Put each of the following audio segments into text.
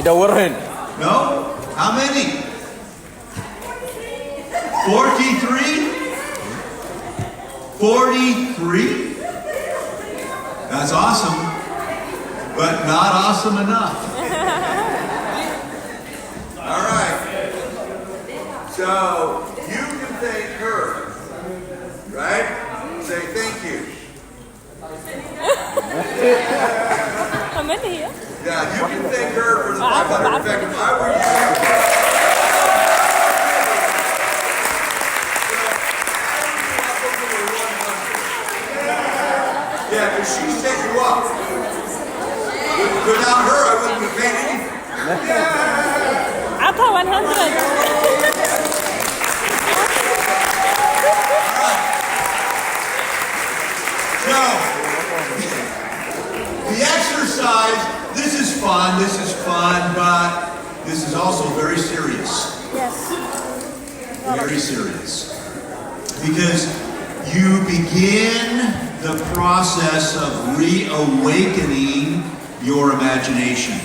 Didawarin. No? How many? 43? 43? That's awesome, but not awesome enough. All right. So you can thank her, right? Say thank you. How many here? Yeah, you can thank her for the 500. In fact, if I were you, yeah, because she set you up. Without her, I wouldn't have paid anything. Up to 100. So, the exercise, this is fun, but this is also very serious. Yes. Very serious. Because you begin the process of reawakening your imagination.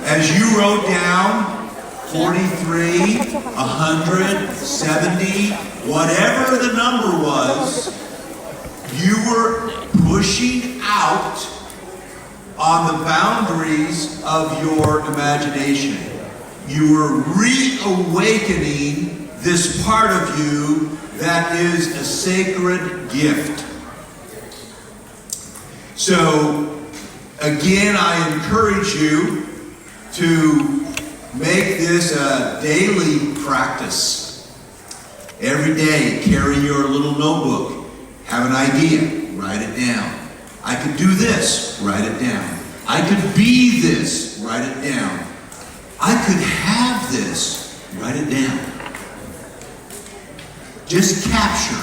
As you wrote down 43, 100, 70, whatever the number was, you were pushing out on the boundaries of your imagination. You were reawakening this part of you that is a sacred gift. So, again, I encourage you to make this a daily practice. Every day, carry your little notebook. Have an idea, write it down. I could do this, write it down. I could be this, write it down. I could have this, write it down. Just capture.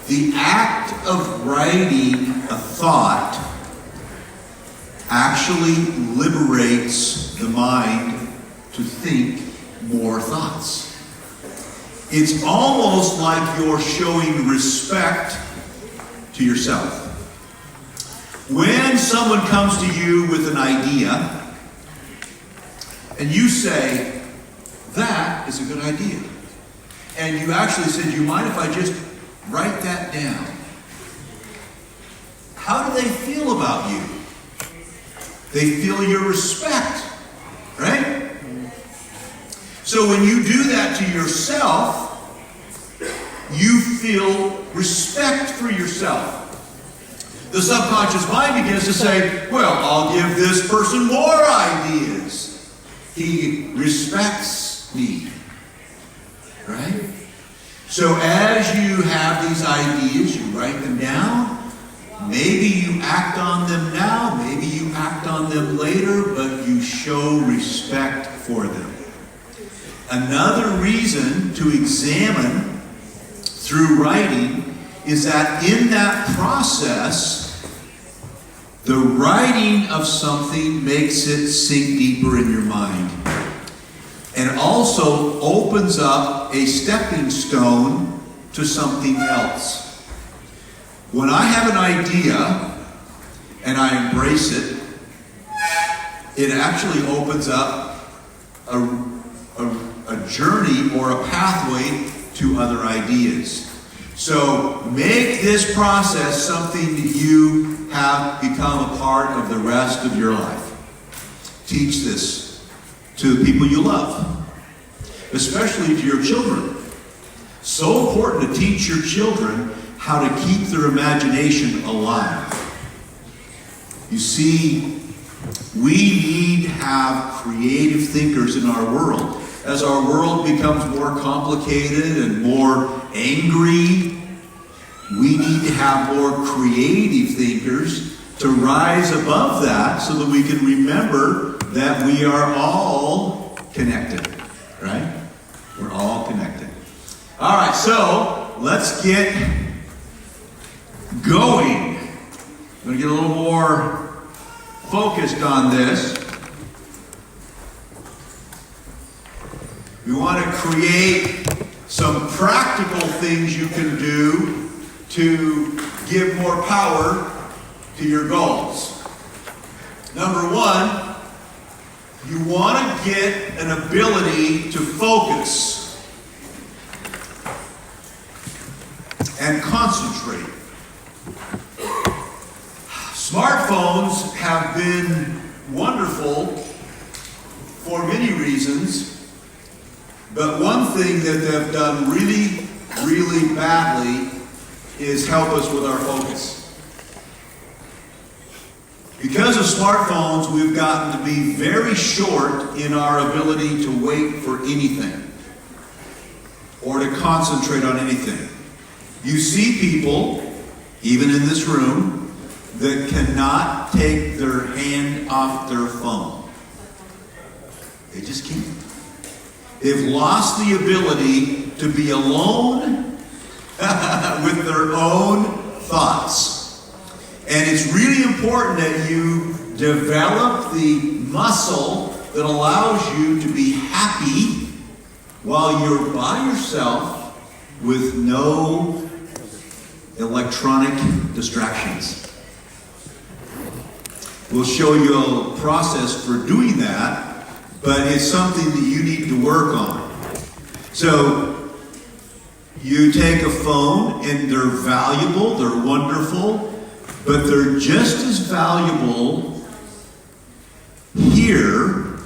The act of writing a thought actually liberates the mind to think more thoughts. It's almost like you're showing respect to yourself. When someone comes to you with an idea, and you say, that is a good idea. And you actually said, do you mind if I just write that down? How do they feel about you? They feel your respect, right? So when you do that to yourself, you feel respect for yourself. The subconscious mind begins to say, well, I'll give this person more ideas. He respects me. Right? So as you have these ideas, you write them down. Maybe you act on them now, maybe you act on them later, but you show respect for them. Another reason to examine through writing is that in that process, the writing of something makes it sink deeper in your mind. And also opens up a stepping stone to something else. When I have an idea and I embrace it, it actually opens up a journey or a pathway to other ideas. So make this process something that you have become a part of the rest of your life. Teach this to the people you love, especially to your children. So important to teach your children how to keep their imagination alive. You see, we need to have creative thinkers in our world. As our world becomes more complicated and more angry, we need to have more creative thinkers to rise above that so that we can remember that we are all connected, right? We're all connected. All right, so let's get going. I'm going to get a little more focused on this. We want to create some practical things you can do to give more power to your goals. Number one, you want to get an ability to focus and concentrate. Smartphones have been wonderful for many reasons, but one thing that they've done really, really badly is help us with our focus. Because of smartphones, we've gotten to be very short in our ability to wait for anything or to concentrate on anything. You see people, even in this room, that cannot take their hand off their phone. They just can't. They've lost the ability to be alone with their own thoughts. And it's really important that you develop the muscle that allows you to be happy while you're by yourself with no electronic distractions. We'll show you a process for doing that, but it's something that you need to work on. So, you take a phone and they're valuable, they're wonderful, but they're just as valuable here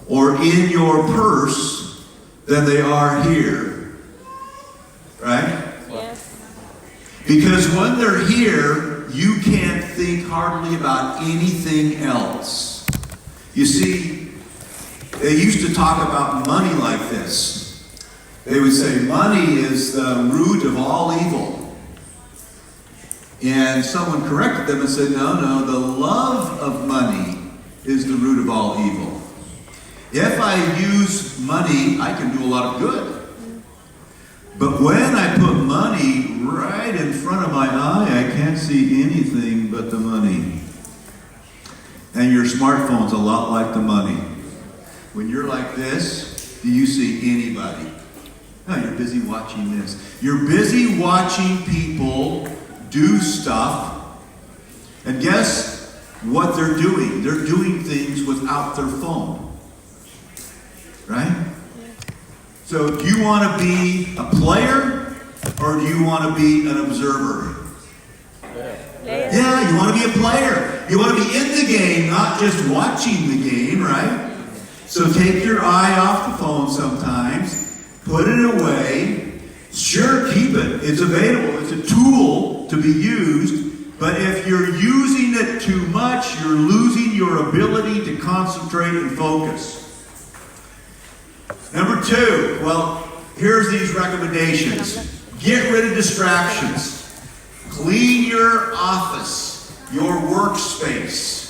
or in your purse than they are here. Right? Yes. Because when they're here, you can't think hardly about anything else. You see, they used to talk about money like this. They would say, money is the root of all evil. And someone corrected them and said, no, the love of money is the root of all evil. If I use money, I can do a lot of good. But when I put money right in front of my eye, I can't see anything but the money. And your smartphone's a lot like the money. When you're like this, do you see anybody? No, you're busy watching this. You're busy watching people do stuff. And guess what they're doing? They're doing things without their phone. Right? So do you want to be a player or do you want to be an observer? Yeah, you want to be a player. You want to be in the game, not just watching the game, right? So take your eye off the phone sometimes, put it away. Sure, keep it. It's available. It's a tool to be used. But if you're using it too much, you're losing your ability to concentrate and focus. Number 2, well, here's these recommendations. Get rid of distractions. Clean your office, your workspace.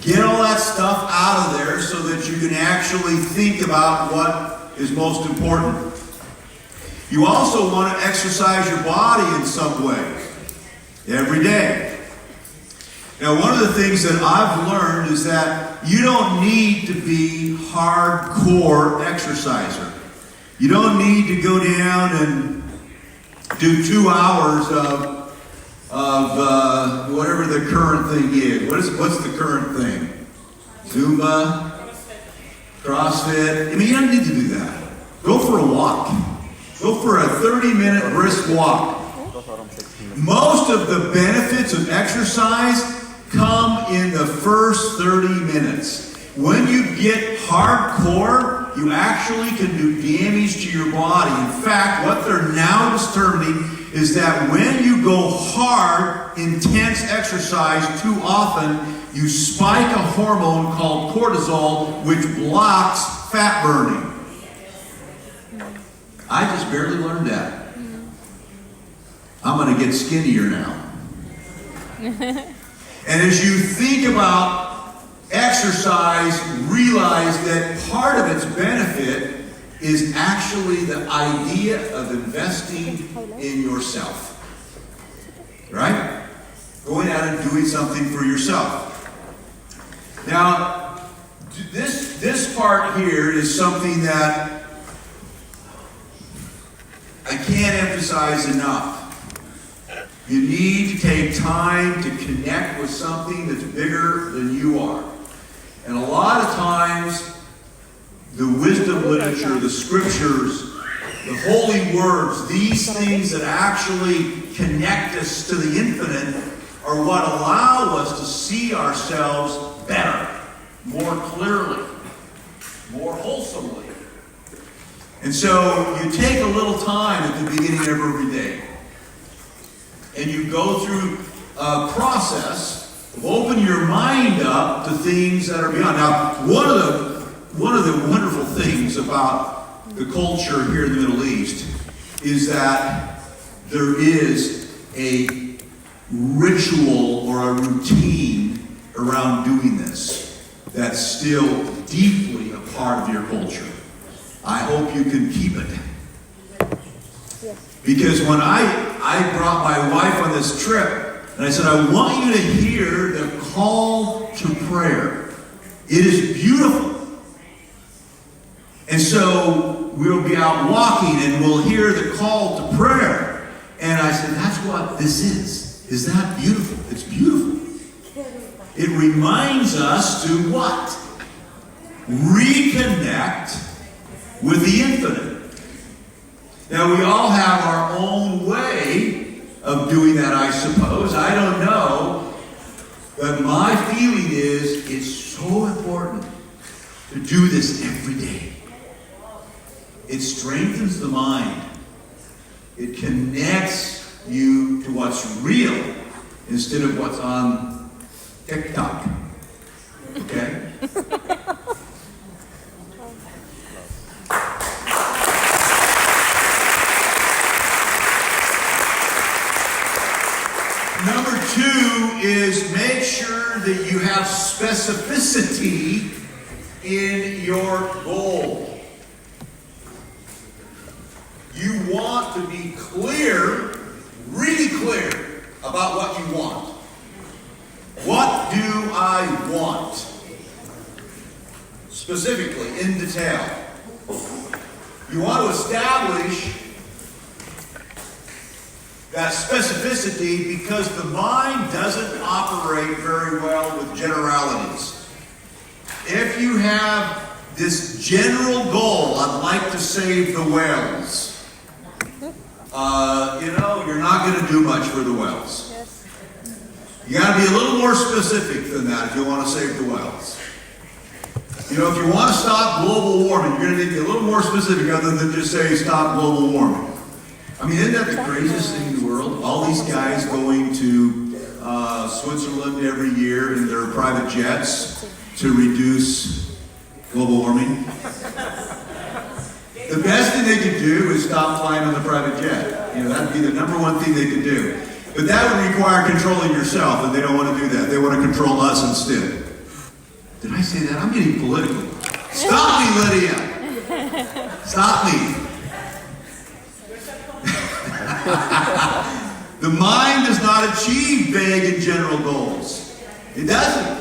Get all that stuff out of there so that you can actually think about what is most important. You also want to exercise your body in some way every day. Now, one of the things that I've learned is that you don't need to be hardcore exerciser. You don't need to go down and do 2 hours of whatever the current thing is. What's the current thing? Zumba, CrossFit. I mean, you don't need to do that. Go for a walk. Go for a 30-minute brisk walk. Most of the benefits of exercise come in the first 30 minutes. When you get hardcore, you actually can do damage to your body. In fact, what they're now determining is that when you go hard, intense exercise too often, you spike a hormone called cortisol, which blocks fat burning. I just barely learned that. I'm going to get skinnier now. And as you think about exercise, realize that part of its benefit is actually the idea of investing in yourself. Right? Going out and doing something for yourself. Now, this part here is something that I can't emphasize enough. You need to take time to connect with something that's bigger than you are. And a lot of times, the wisdom literature, the scriptures, the holy words, these things that actually connect us to the infinite are what allow us to see ourselves better, more clearly, more wholesomely. And so you take a little time at the beginning of every day, and you go through a process of opening your mind up to things that are beyond. Now, one of the wonderful things about the culture here in the Middle East is that there is a ritual or a routine around doing this that's still deeply a part of your culture. I hope you can keep it. Because when I brought my wife on this trip, and I said, I want you to hear the call to prayer. It is beautiful. And so we'll be out walking and we'll hear the call to prayer. And I said, that's what this is. Is that beautiful? It's beautiful. It reminds us to what? Reconnect with the infinite. Now, we all have our own way of doing that, I suppose. I don't know. But my feeling is it's so important to do this every day. It strengthens the mind. It connects you to what's real instead of what's on TikTok. Okay? Number 2 is make sure that you have specificity in your goal. You want to be clear, really clear, about what you want. What do I want? Specifically, in detail. You want to establish that specificity because the mind doesn't operate very well with generalities. If you have this general goal, I'd like to save the whales, you're not going to do much for the whales. You got to be a little more specific than that if you want to save the whales. If you want to stop global warming, you're going to need to be a little more specific other than just say stop global warming. I mean, isn't that the craziest thing in the world? All these guys going to Switzerland every year in their private jets to reduce global warming. The best thing they could do is stop flying on the private jet. That'd be the number one thing they could do. But that would require controlling yourself, and they don't want to do that. They want to control us instead. Did I say that? I'm getting political. Stop me, Lydia! Stop me. The mind does not achieve vague and general goals. It doesn't.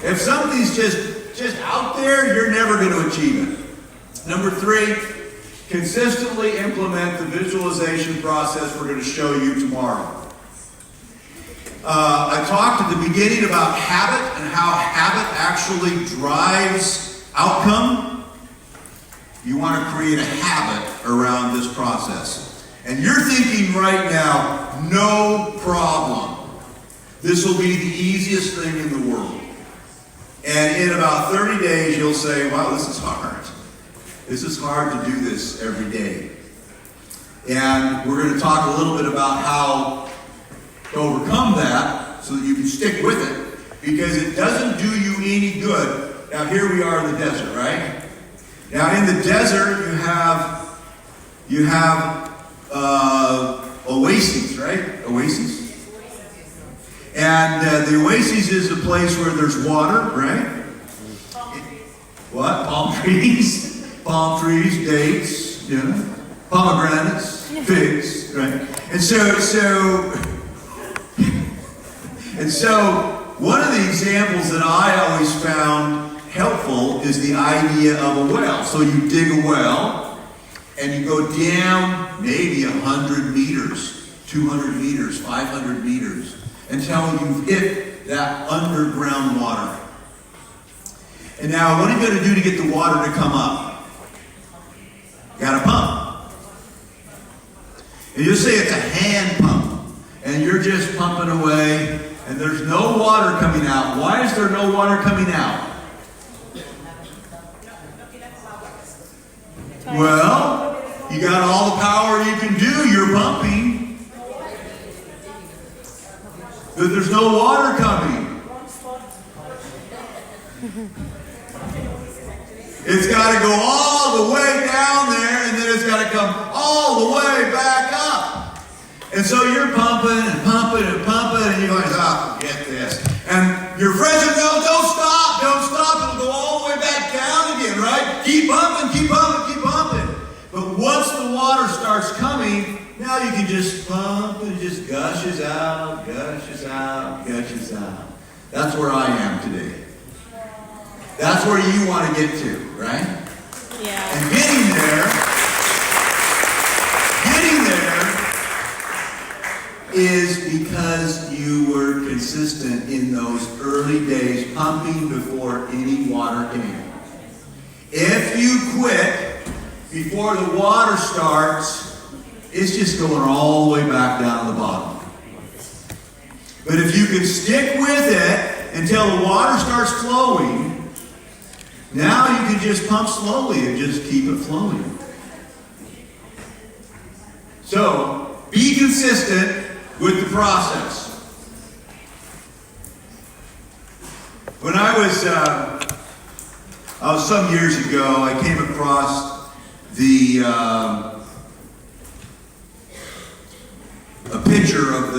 If something's just out there, you're never going to achieve it. Number 3, consistently implement the visualization process we're going to show you tomorrow. I talked at the beginning about habit and how habit actually drives outcome. You want to create a habit around this process. And you're thinking right now, no problem. This will be the easiest thing in the world. And in about 30 days, you'll say, wow, this is hard. This is hard to do this every day. And we're going to talk a little bit about how to overcome that so that you can stick with it, because it doesn't do you any good. Now, here we are in the desert, right? Now, in the desert, you have oases, right? Oases. And the oasis is a place where there's water, right? What? Palm trees? Palm trees, dates, pomegranates, figs, right? And so one of the examples that I always found helpful is the idea of a well. So you dig a well, and you go down maybe 100 meters, 200 meters, 500 meters, until you've hit that underground water. And now, what are you going to do to get the water to come up? You got to pump. And you say it's a hand pump, and you're just pumping away, and there's no water coming out. Why is there no water coming out? Well, you got all the power you can do. You're pumping, but there's no water coming. It's got to go all the way down there, and then it's got to come all the way back up. And so you're pumping and pumping and pumping, and you're going, forget this. And your friends are, no, don't stop, it'll go all the way back down again, right? Keep pumping, keep pumping, keep pumping. But once the water starts coming, now you can just pump, and it just gushes out, gushes out, gushes out. That's where I am today. That's where you want to get to, right? Yeah. And getting there is because you were consistent in those early days, pumping before any water came. If you quit before the water starts, it's just going all the way back down to the bottom. But if you can stick with it until the water starts flowing, now you can just pump slowly and just keep it flowing. So, be consistent with the process. When I was some years ago, I came across a picture of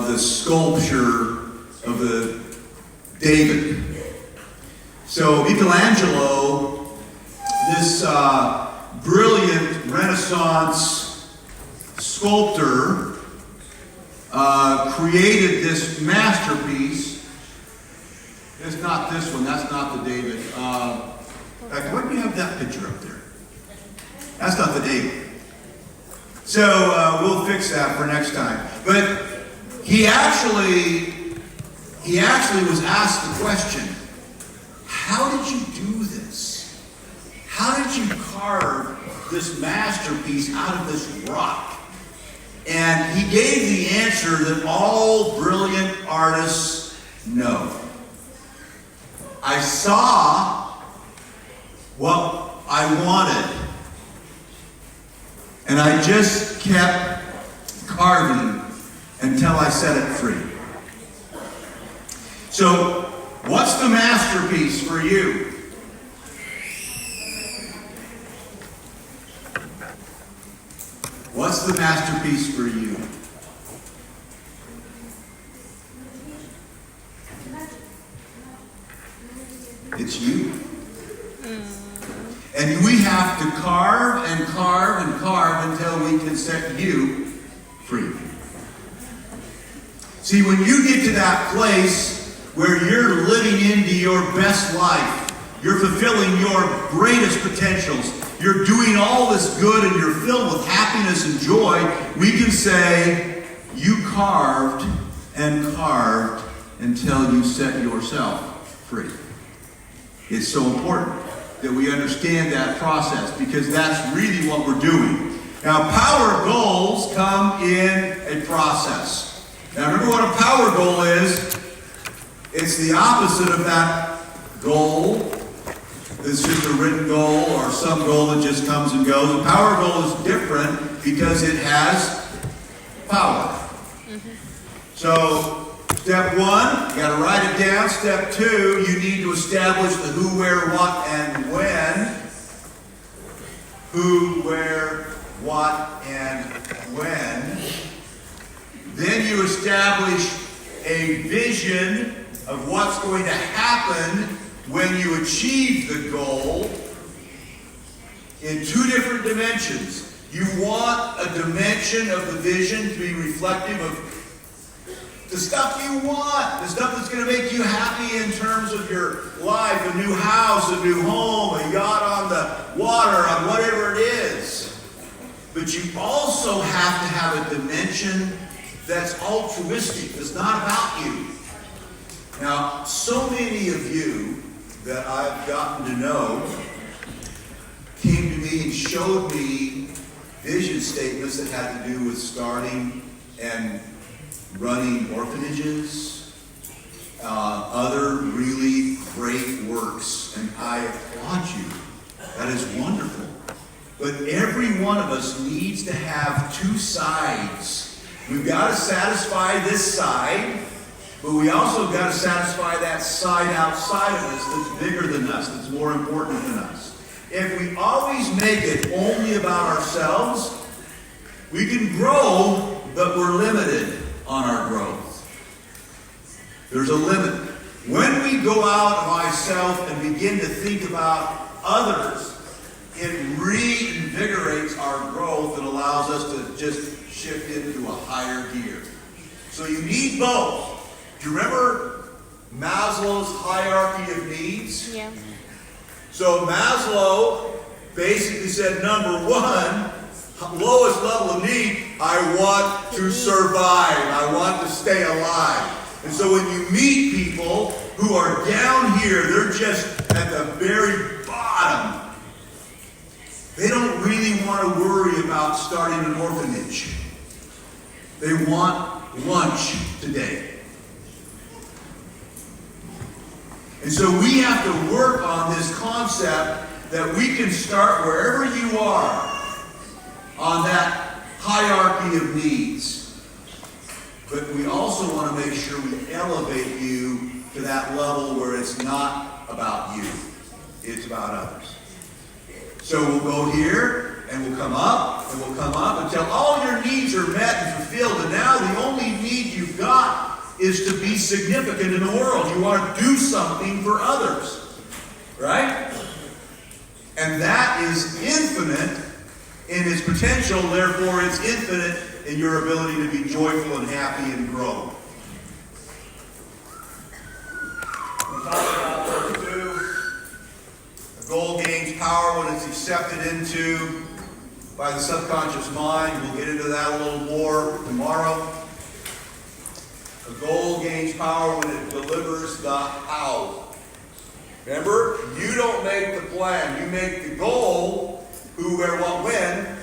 the sculpture of the David. So Michelangelo, this brilliant Renaissance sculptor, created this masterpiece. It's not this one. That's not the David. In fact, why do you have that picture up there? That's not the David. So we'll fix that for next time. But he actually was asked the question, how did you do this? How did you carve this masterpiece out of this rock? And he gave the answer that all brilliant artists know. I saw what I wanted, and I just kept carving until I set it free. So, what's the masterpiece for you? What's the masterpiece for you? It's you. And we have to carve and carve and carve until we can set you free. See, when you get to that place where you're living into your best life, you're fulfilling your greatest potentials, you're doing all this good, and you're filled with happiness and joy, we can say, you carved and carved until you set yourself free. It's so important that we understand that process, because that's really what we're doing. Now, power goals come in a process. Now, remember what a power goal is? It's the opposite of that goal. It's just a written goal or some goal that just comes and goes. A power goal is different because it has power. So, step one, you got to write it down. Step two, you need to establish the who, where, what, and when. Who, where, what, and when. Then you establish a vision of what's going to happen when you achieve the goal in two different dimensions. You want a dimension of the vision to be reflective of the stuff you want, the stuff that's going to make you happy in terms of your life, a new house, a new home, a yacht on the water, on whatever it is. But you also have to have a dimension that's altruistic, that's not about you. Now, so many of you that I've gotten to know came to me and showed me vision statements that had to do with starting and running orphanages, other really great works, and I applaud you. That is wonderful. But every one of us needs to have two sides. We've got to satisfy this side, but we also got to satisfy that side outside of us that's bigger than us, that's more important than us. If we always make it only about ourselves, we can grow, but we're limited on our growth. There's a limit. When we go out of myself and begin to think about others, it reinvigorates our growth and allows us to just shift into a higher gear. So you need both. Do you remember Maslow's hierarchy of needs? Yeah. So Maslow basically said, number one, lowest level of need, I want to survive. I want to stay alive. And so when you meet people who are down here, they're just at the very bottom. They don't really want to worry about starting an orphanage. They want lunch today. And so we have to work on this concept that we can start wherever you are on that hierarchy of needs. But we also want to make sure we elevate you to that level where it's not about you. It's about others. So we'll go here, and we'll come up, and we'll come up until all your needs are met and fulfilled. And now the only need you've got is to be significant in the world. You want to do something for others. Right? And that is infinite in its potential, therefore it's infinite in your ability to be joyful and happy and grow. We'll talk about those two. A goal gains power when it's accepted into by the subconscious mind. We'll get into that a little more tomorrow. A goal gains power when it delivers the how. Remember, you don't make the plan. You make the goal, who, where, what, when,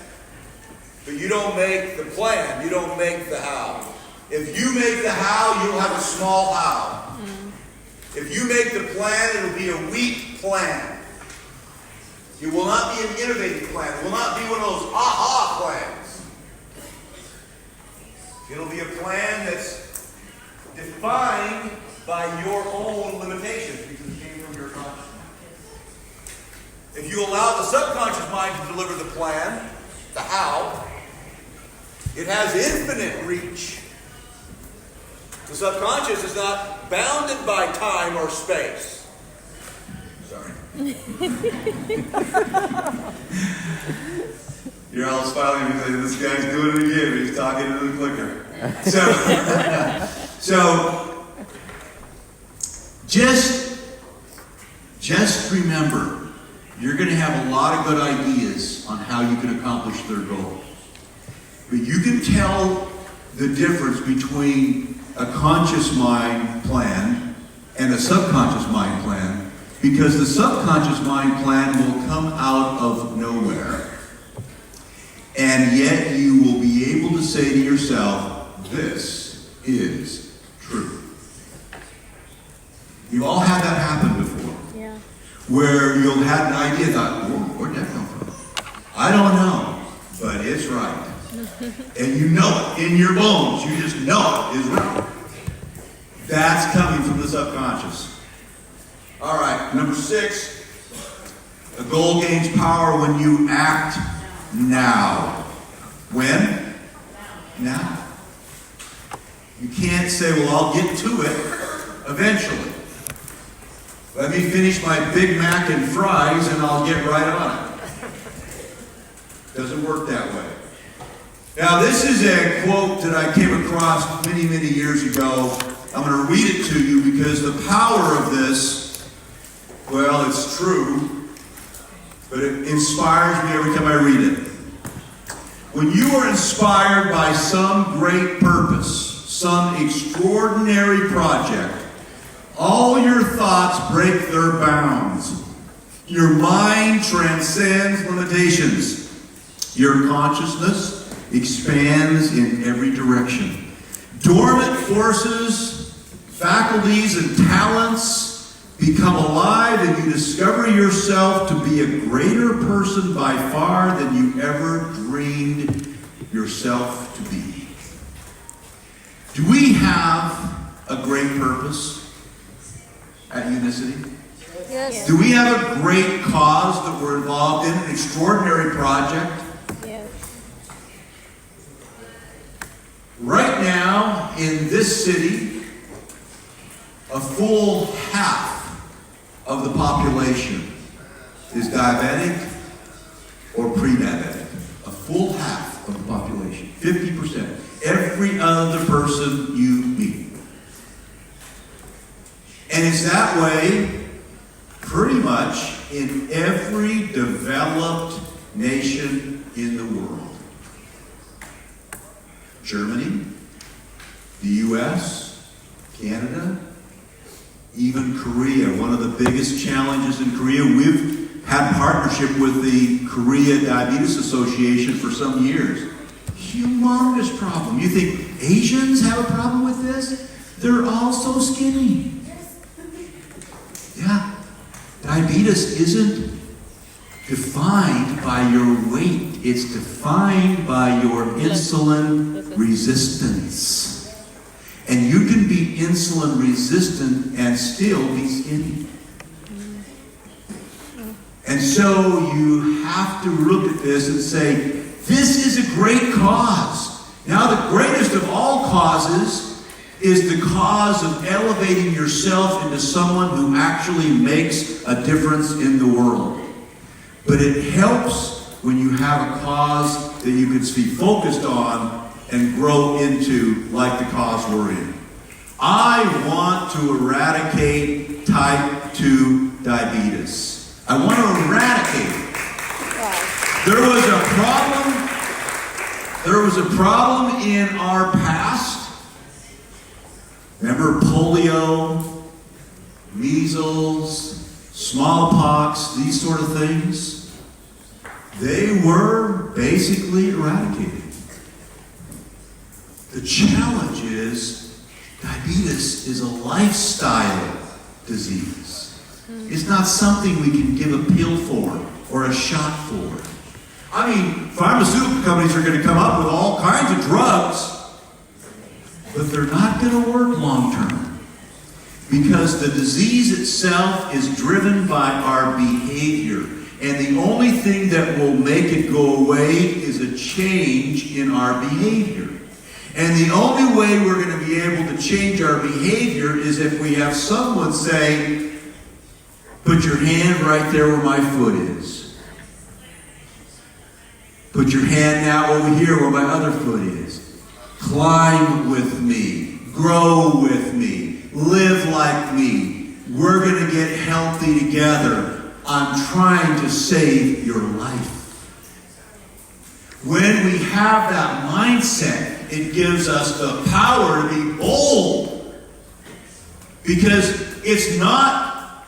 but you don't make the plan. You don't make the how. If you make the how, you'll have a small how. If you make the plan, it'll be a weak plan. It will not be an innovative plan. It will not be one of those aha plans. It'll be a plan that's defined by your own limitations because it came from your conscious mind. If you allow the subconscious mind to deliver the plan, the how, it has infinite reach. The subconscious is not bounded by time or space. Sorry. You're all smiling because this guy's doing it again. He's talking to the clicker. So just remember, you're going to have a lot of good ideas on how you can accomplish their goal. But you can tell the difference between a conscious mind plan and a subconscious mind plan, because the subconscious mind plan will come out of nowhere. And yet you will be able to say to yourself, this is true. You've all had that happen before. Yeah. Where you'll have an idea, thought, where'd that come from? I don't know, but it's right. And you know it in your bones. You just know it is right. That's coming from the subconscious. All right, number 6. A goal gains power when you act now. When? Now. You can't say, well, I'll get to it eventually. Let me finish my Big Mac and fries and I'll get right on it. Doesn't work that way. Now, this is a quote that I came across many, many years ago. I'm going to read it to you because the power of this, well, it's true, but it inspires me every time I read it. When you are inspired by some great purpose, some extraordinary project, all your thoughts thoughts break their bounds. Your mind transcends limitations. Your consciousness expands in every direction. Dormant forces, faculties, and talents become alive, and you discover yourself to be a greater person by far than you ever dreamed yourself to be. Do we have a great purpose at Unicity? Yes. Do we have a great cause that we're involved in, an extraordinary project? Yes. Right now, in this city, a full half of the population is diabetic or pre-diabetic. A full half of the population, 50%. Every other person you meet. And it's that way pretty much in every developed nation in the world. Germany, the US, Canada, even Korea. One of the biggest challenges in Korea, we've had partnership with the Korea Diabetes Association for some years. Humongous problem. You think Asians have a problem with this? They're all so skinny. Yeah. Diabetes isn't defined by your weight. It's defined by your insulin resistance. And you can be insulin resistant and still be skinny. And so you have to look at this and say, this is a great cause. Now the greatest of all causes is the cause of elevating yourself into someone who actually makes a difference in the world. But it helps when you have a cause that you can be focused on and grow into, like the cause we're in. I want to eradicate type 2 diabetes. I want to eradicate it. There was a problem in our past. Remember polio, measles, smallpox, these sort of things? They were basically eradicated. The challenge is diabetes is a lifestyle disease. It's not something we can give a pill for or a shot for. I mean, pharmaceutical companies are going to come up with all kinds of drugs, but they're not going to work long term, because the disease itself is driven by our behavior. And the only thing that will make it go away is a change in our behavior. And the only way we're going to be able to change our behavior is if we have someone say, put your hand right there where my foot is. Put your hand now over here where my other foot is. Climb with me. Grow with me. Live like me. We're going to get healthy together. I'm trying to save your life. When we have that mindset, it gives us the power to be bold. Because it's not,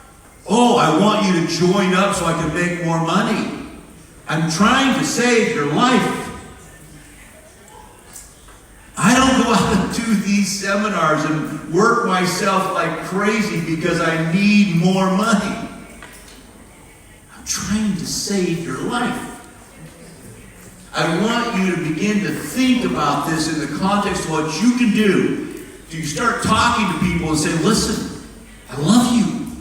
oh, I want you to join up so I can make more money. I'm trying to save your life. I don't go out and do these seminars and work myself like crazy because I need more money. I'm trying to save your life. I want you to begin to think about this in the context of what you can do. Do you start talking to people and say, listen, I love you.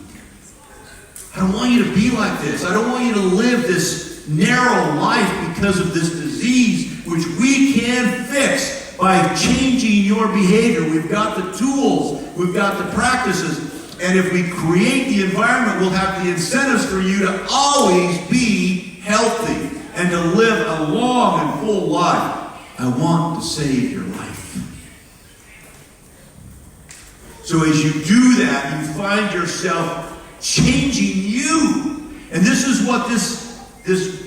I don't want you to be like this. I don't want you to live this narrow life because of this disease, which we can fix by changing your behavior. We've got the tools. We've got the practices. And if we create the environment, we'll have the incentives for you to always be healthy and to live a long and full life. I want to save your life. So as you do that, you find yourself changing you. And this is what this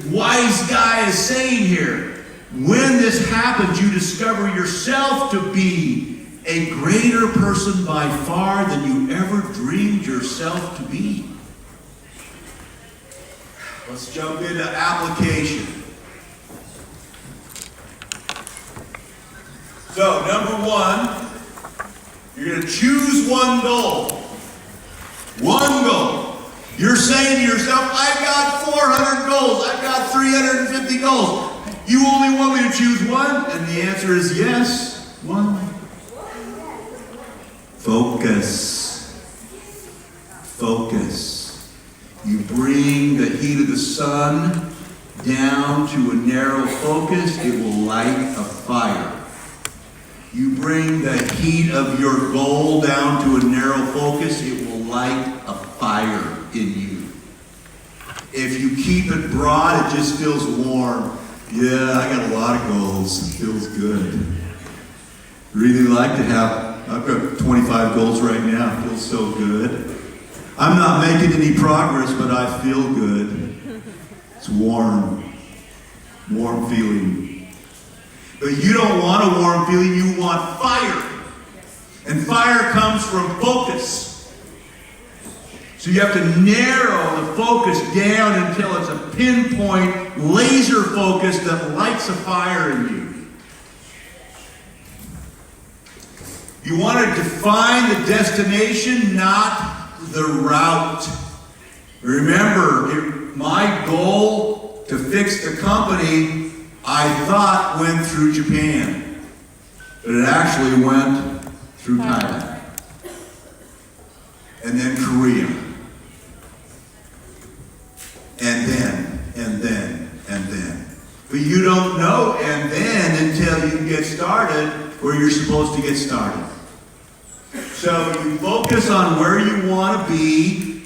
wise guy is saying here. When this happens, you discover yourself to be a greater person by far than you ever dreamed yourself to be. Let's jump into application. So, number one, you're going to choose one goal. One goal. You're saying to yourself, I've got 400 goals. I've got 350 goals. You only want me to choose one? And the answer is yes, one. Focus. Focus. You bring the heat of the sun down to a narrow focus, it will light a fire. You bring the heat of your goal down to a narrow focus, it will light a fire in you. If you keep it broad, it just feels warm. Yeah, I got a lot of goals. It feels good. Really like to have, I've got 25 goals right now. It feels so good. I'm not making any progress, but I feel good. It's warm. Warm feeling. But you don't want a warm feeling, you want fire. And fire comes from focus. So you have to narrow the focus down until it's a pinpoint, laser focus that lights a fire in you. You want to define the destination, not the route. Remember, my goal to fix the company, I thought went through Japan, but it actually went through Thailand, and then Korea, and then. But you don't know and then until you get started where you're supposed to get started. So you focus on where you want to be,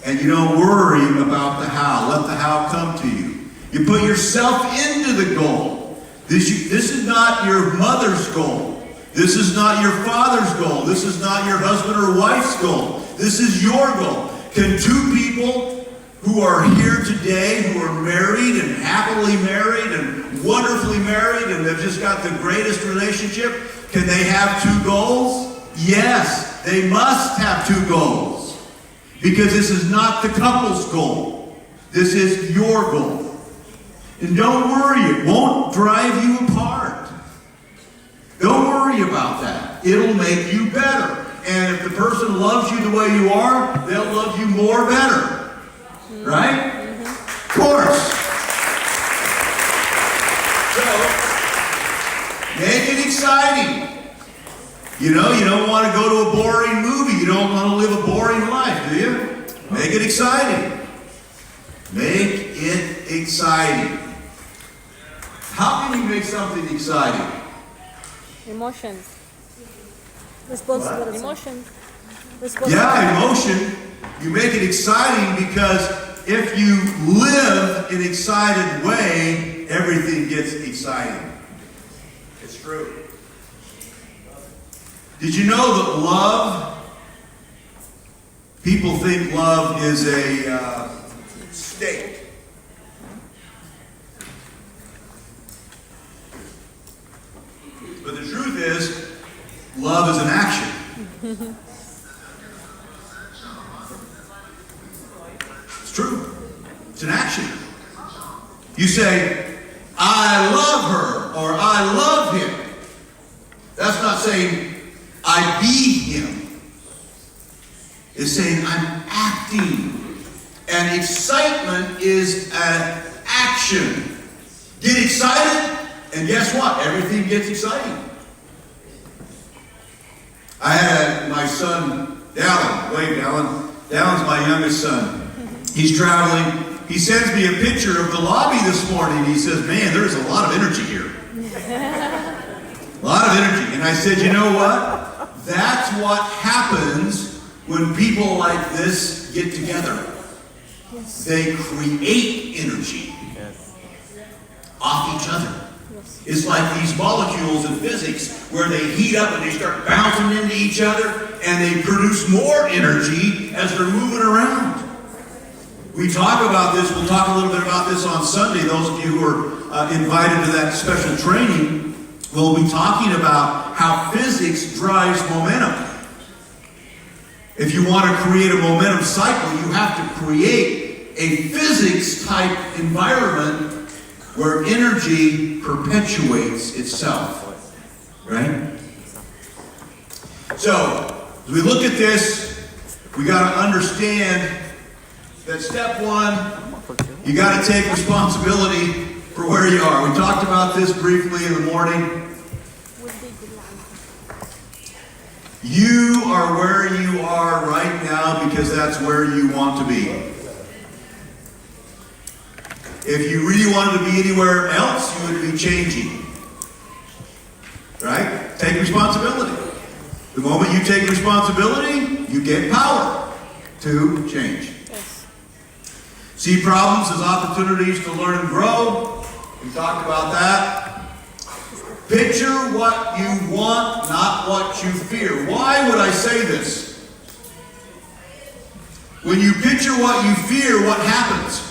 and you don't worry about the how. Let the how come to you. You put yourself into the goal. This is not your mother's goal. This is not your father's goal. This is not your husband or wife's goal. This is your goal. Can two people who are here today, who are married and happily married and wonderfully married and have just got the greatest relationship, can they have two goals? Yes, they must have two goals. Because this is not the couple's goal. This is your goal. And don't worry, it won't drive you apart. Don't worry about that. It'll make you better. And if the person loves you the way you are, they'll love you more better. Right? Mm-hmm. Of course. So, make it exciting. You know, you don't want to go to a boring movie. You don't want to live a boring life, do you? Make it exciting. Make it exciting. How can you make something exciting? Emotions. Responsibility. Emotions. Yeah, emotion. You make it exciting because if you live an excited way, everything gets exciting. It's true. Did you know that love, people think love is a state. But the truth is, love is an action. It's true. It's an action. You say, I love her, or I love him. That's not saying, I be him. It's saying, I'm acting. And excitement is an action. Get excited, and guess what? Everything gets exciting. I had my son, Dallin. Wait, Dallin. Dallin's my youngest son. He's traveling. He sends me a picture of the lobby this morning. He says, man, there's a lot of energy here. A lot of energy. And I said, you know what? That's what happens when people like this get together. Yes. They create energy off each other. Yes. It's like these molecules in physics where they heat up and they start bouncing into each other and they produce more energy as they're moving around. We talk about this, we'll talk a little bit about this on Sunday. Those of you who are invited to that special training, we'll be talking about how physics drives momentum. If you want to create a momentum cycle, you have to create a physics-type environment where energy perpetuates itself. Right? So, as we look at this, we got to understand that step one, you got to take responsibility for where you are. We talked about this briefly in the morning. You are where you are right now because that's where you want to be. If you really wanted to be anywhere else, you would be changing. Right? Take responsibility. The moment you take responsibility, you get power to change. Yes. See problems as opportunities to learn and grow. We talked about that. Picture what you want, not what you fear. Why would I say this? When you picture what you fear, what happens?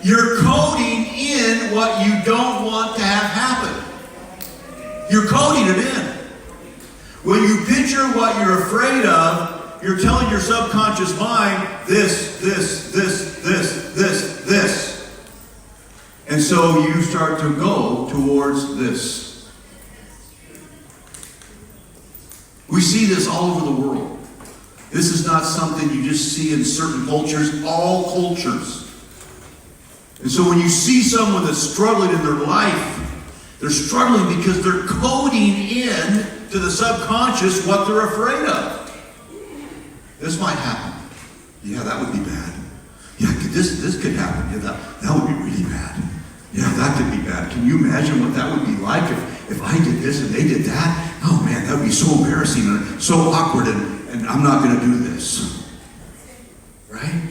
You're coding in what you don't want to have happen. You're coding it in. When you picture what you're afraid of, you're telling your subconscious mind, this. And so you start to go towards this. We see this all over the world. This is not something you just see in certain cultures, all cultures. And so when you see someone that's struggling in their life, they're struggling because they're coding in to the subconscious what they're afraid of. This might happen. Yeah, that would be bad. Yeah, this could happen. Yeah, that would be really bad. Yeah, that could be bad. Can you imagine what that would be like if I did this and they did that? Oh man, that would be so embarrassing and so awkward and I'm not going to do this. Right?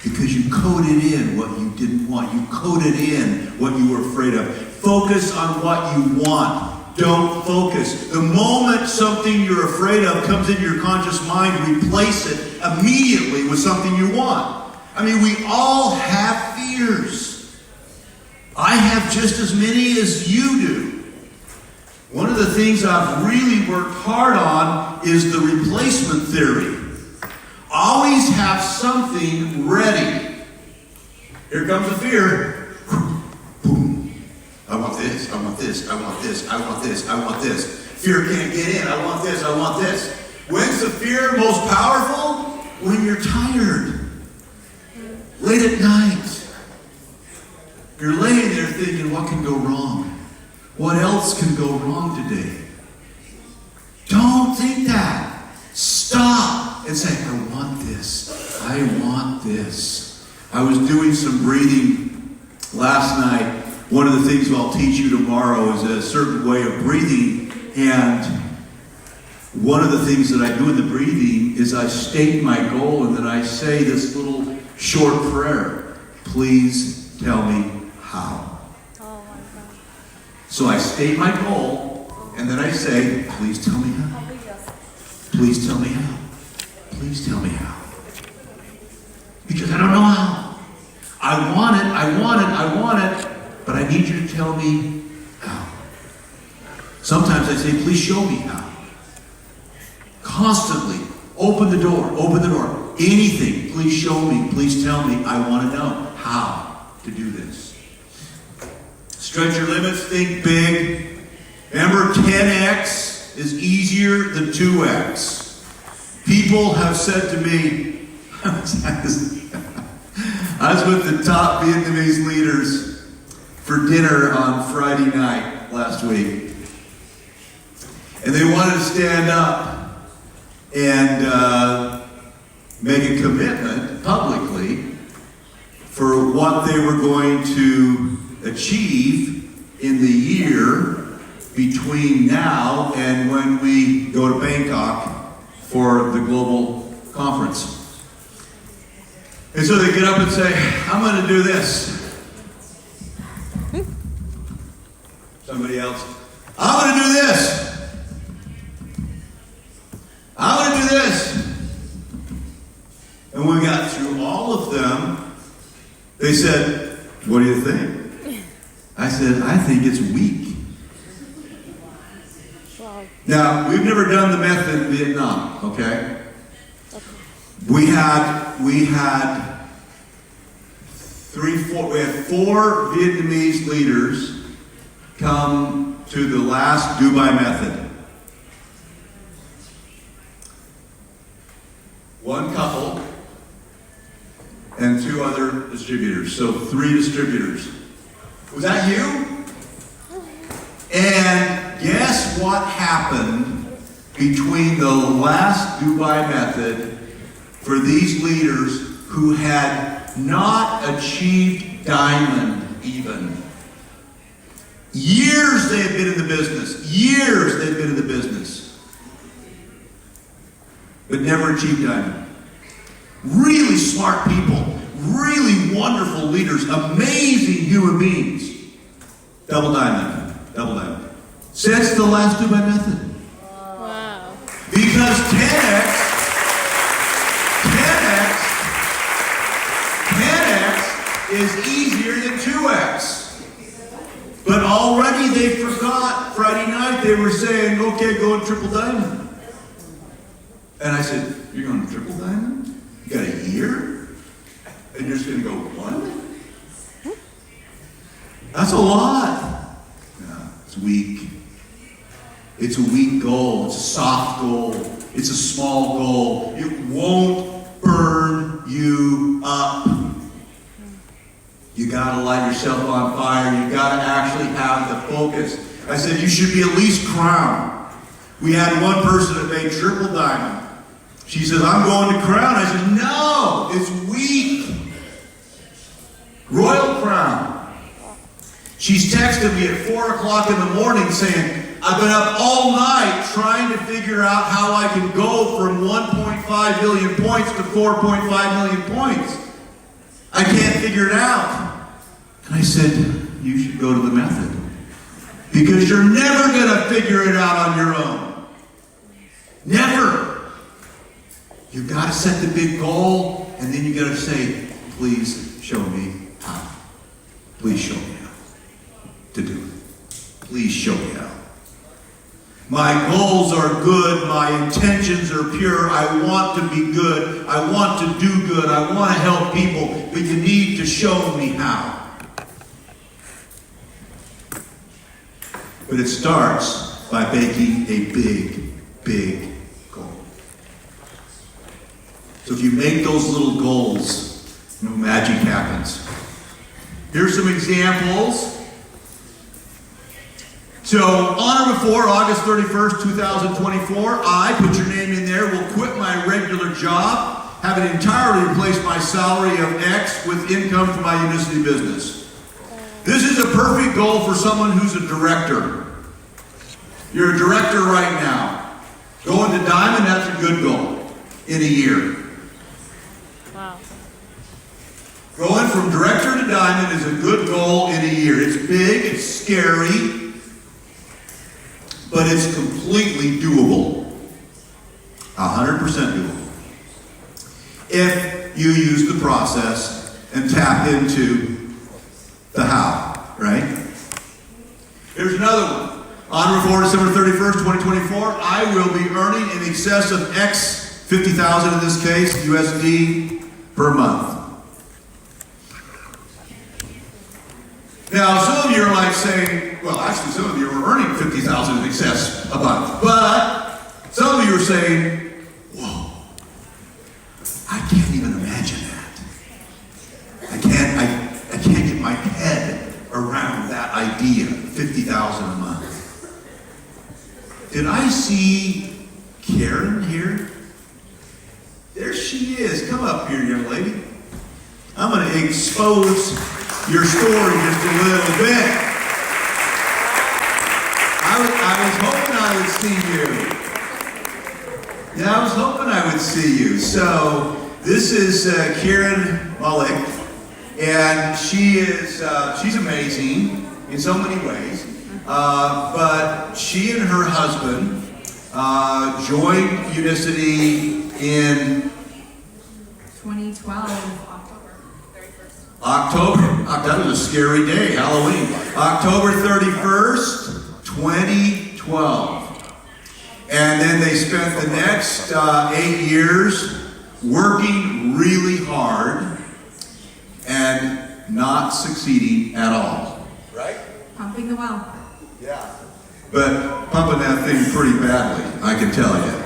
Because you coded in what you didn't want. You coded in what you were afraid of. Focus on what you want. Don't focus. The moment something you're afraid of comes into your conscious mind, replace it immediately with something you want. I mean, we all have fears. I have just as many as you do. One of the things I've really worked hard on is the replacement theory. Always have something ready. Here comes the fear. Boom. I want this, I want this, I want this, I want this, I want this. Fear can't get in. I want this, I want this. When's the fear most powerful? When you're tired. Late at night. You're laying there thinking, what can go wrong? What else can go wrong today? Don't think that. Stop and say, I want this. I want this. I was doing some breathing last night. One of the things I'll teach you tomorrow is a certain way of breathing. And one of the things that I do in the breathing is I state my goal and then I say this little short prayer. Please tell me how. So I state my goal, and then I say, please tell me how. Please tell me how. Please tell me how. Because I don't know how. I want it, I want it, I want it, but I need you to tell me how. Sometimes I say, please show me how. Constantly, open the door, open the door. Anything, please show me, please tell me. I want to know how to do this. Stretch your limits, think big. Remember, 10x is easier than 2x. People have said to me, I was with the top Vietnamese leaders for dinner on Friday night last week. And they wanted to stand up and make a commitment publicly for what they were going to achieve in the year between now and when we go to Bangkok for the global conference. And so they get up and say, I'm going to do this. Somebody else, I'm going to do this. I'm going to do this. And when we got through all of them, they said, what do you think? I said, I think it's weak. Wow. Now, we've never done the method in Vietnam, okay? We had four Vietnamese leaders come to the last Dubai method. One couple and two other distributors. So 3 distributors. Was that you? And guess what happened between the last Dubai method for these leaders who had not achieved diamond even? Years they had been in the business. Years they'd been in the business. But never achieved diamond. Really smart people. Really wonderful leaders. Amazing human beings. Double diamond. Double diamond. Since the last Dubai method. Wow. Because 10x is easier than 2x. But already they forgot. Friday night they were saying, okay, go in triple diamond. And I said, you're going to triple diamond? You got a year? And you're just going to go, what? That's a lot. No, it's weak. It's a weak goal. It's a soft goal. It's a small goal. It won't burn you up. You got to light yourself on fire. You got to actually have the focus. I said you should be at least crown. We had one person that made triple diamond. She says, I'm going to crown. I said, no, it's weak. Royal crown. She's texted me at 4 o'clock in the morning saying, I've been up all night trying to figure out how I can go from 1.5 million points to 4.5 million points. I can't figure it out. And I said, you should go to the method. Because you're never going to figure it out on your own. Never. You've got to set the big goal, and then you got to say, please show me how. Please show me how to do it. Please show me how. My goals are good. My intentions are pure. I want to be good. I want to do good. I want to help people. But you need to show me how. But it starts by making a big, big goal. So if you make those little goals, magic happens. Here's some examples. So, on or before August 31st, 2024, I, put your name in there, will quit my regular job, having entirely replaced my salary of X with income from my Unicity business. This is a perfect goal for someone who's a director. You're a director right now. Going to Diamond, that's a good goal in a year. Wow. Going from director to Diamond is a good goal in a year. It's big, it's scary, but it's completely doable. 100% doable. If you use the process and tap into the how, right? Here's another one. On or before December 31st, 2024, I will be earning in excess of X, 50,000 in this case, USD per month. Now, some of you are like saying, well, actually, some of you are earning 50,000 in excess a month. But some of you are saying, whoa, I can't even imagine that. I can't get my head around that idea, 50,000 a month. Did I see Karen here? There she is. Come up here, young lady. I'm going to expose your story just a little bit. I was hoping I would see you. Yeah, I was hoping I would see you. So this is Karen Malik, and she's amazing in so many ways. But she and her husband joined Unicity in 2012, That was a scary day, Halloween. October 31st, 2012. And then they spent the next 8 years working really hard and not succeeding at all. Right? Pumping the well. Yeah. But pumping that thing pretty badly, I can tell you.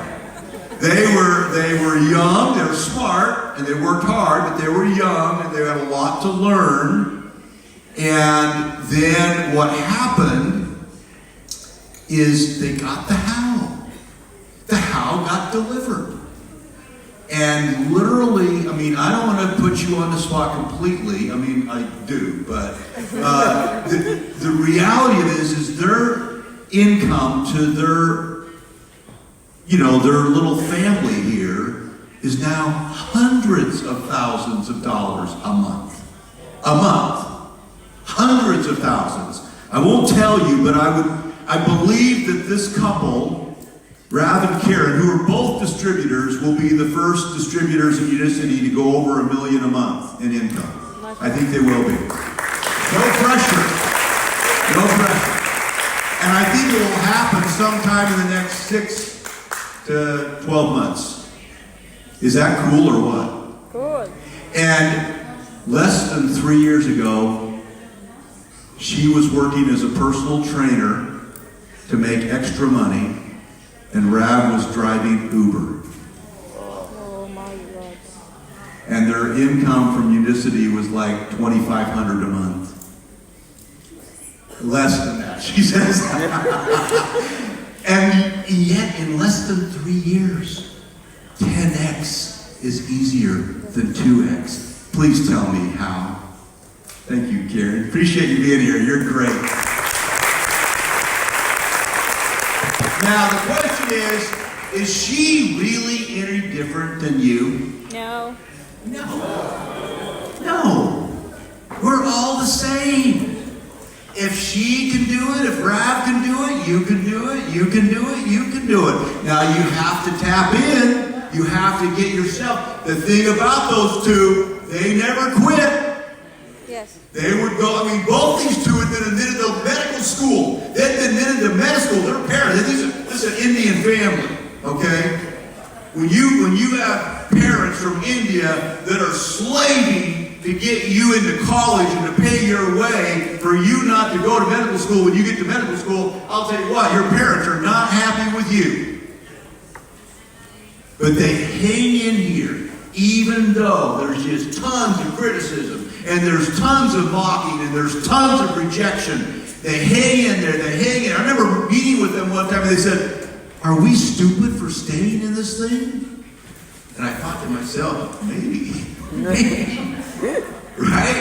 They were young, they were smart, and they worked hard, but they were young and they had a lot to learn. And then what happened is they got the how. The how got delivered. And literally, I mean, I don't want to put you on the spot completely. I mean, I do, but the reality of it is their income to their little family here is now hundreds of thousands of dollars a month. A month. Hundreds of thousands. I won't tell you, but I believe that this couple, Rav and Karen, who are both distributors, will be the first distributors in Unicity to go over $1 million a month in income. I think they will be. No pressure. No pressure. And I think it will happen sometime in the next 6 to 12 months. Is that cool or what? Cool. And less than 3 years ago, she was working as a personal trainer to make extra money, and Rav was driving Uber. Oh my God. And their income from Unicity was like $2,500 a month. Less than that, she says. And yet, in less than 3 years, 10x is easier than 2x. Please tell me how. Thank you, Karen. Appreciate you being here. You're great. Now, the question is she really any different than you? No. No. We're all the same. If she can do it, if Rav can do it, you can do it, you can do it, you can do it. Now you have to tap in. You have to get yourself. The thing about those two, they never quit. Yes. They would go, I mean, both these two had been admitted to medical school. They'd been admitted to medical school. Their parents, this is an Indian family, okay? When you have parents from India that are slaving to get you into college and to pay your way for you not to go to medical school, when you get to medical school, I'll tell you what, your parents are not happy with you. But they hang in here, even though there's just tons of criticism, and there's tons of mocking, and there's tons of rejection. They hang in there, they hang in. I remember meeting with them one time, and they said, "Are we stupid for staying in this thing?" And I thought to myself, maybe. Right?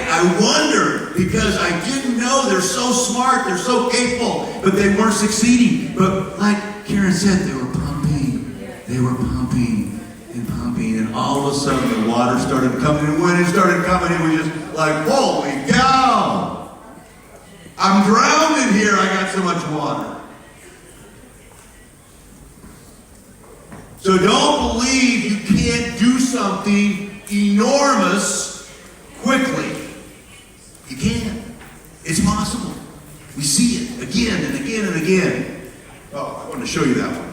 I wonder, because I didn't know they're so smart, they're so capable, but they weren't succeeding. But like Karen said, they were pumping. They were pumping and pumping, and all of a sudden the water started coming, and when it started coming, it was just like, holy cow! I'm drowning here, I got so much water. So don't believe you can't do something enormous quickly. You can. It's possible. We see it again and again and again. Oh, I wanted to show you that one.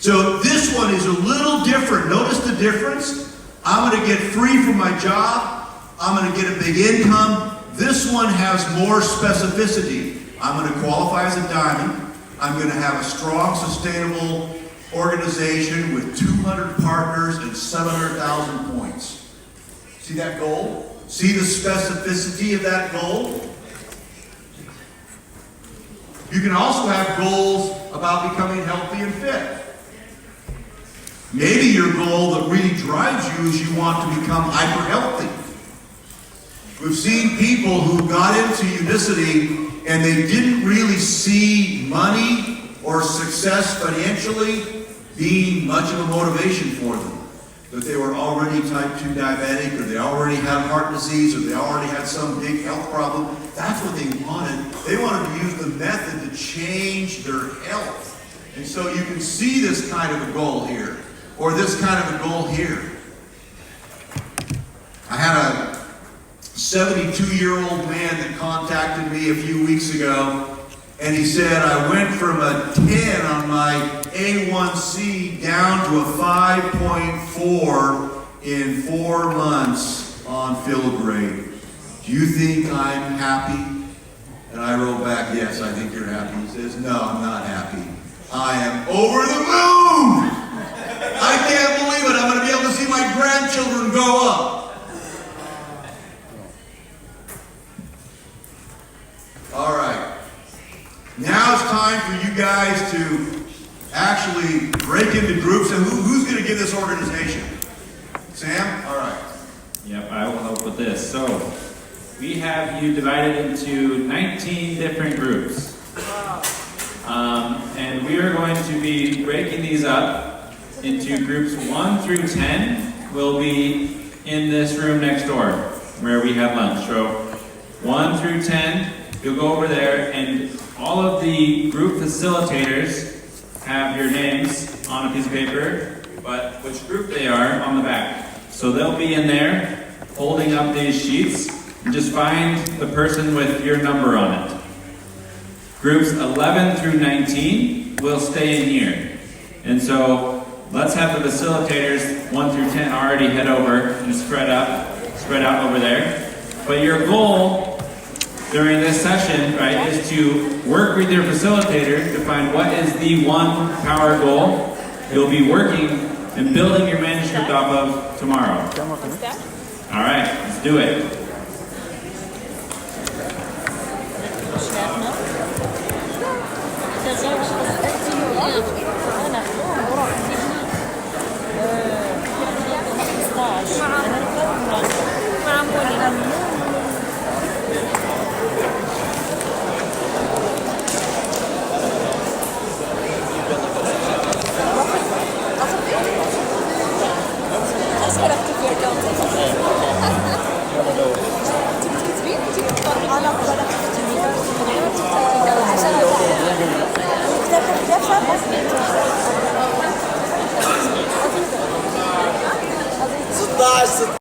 So this one is a little different. Notice the difference. I'm going to get free from my job. I'm going to get a big income. This one has more specificity. I'm going to qualify as a diamond. I'm going to have a strong, sustainable organization with 200 partners and 700,000 points. See that goal? See the specificity of that goal? You can also have goals about becoming healthy and fit. Maybe your goal that really drives you is you want to become hyper healthy. We've seen people who got into Unicity and they didn't really see money or success financially being much of a motivation for them. That they were already type 2 diabetic, or they already had heart disease, or they already had some big health problem. That's what they wanted. They wanted to use the method to change their health. And so you can see this kind of a goal here, or this kind of a goal here. had a 72-year-old man that contacted me a few weeks ago, and he said, I went from a 10 on my A1C down to a 5.4 in 4 months on fill grade. Do you think I'm happy? And I wrote back, yes, I think you're happy. He says, no, I'm not happy. I am over the moon! I can't believe it. I'm going to be able to see my grandchildren grow up. All right. Now it's time for you guys to actually break into groups. And who's going to give this organization? Sam? All right. Yep, I will help with this. So, we have you divided into 19 different groups. And we are going to be breaking these up into groups 1 through 10. Will be in this room next door where we have lunch. So, 1 through 10, you'll go over there, and all of the group facilitators have your names on a piece of paper, but which group they are on the back. So they'll be in there holding up these sheets, and just find the person with your number on it. Groups 11 through 19 will stay in here. And so let's have the facilitators 1 through 10 already head over and spread out over there. But your goal during this session, right, is to work with your facilitator to find what is the one power goal you'll be working and building your manuscript off of tomorrow. All right, let's do it. Let's get up to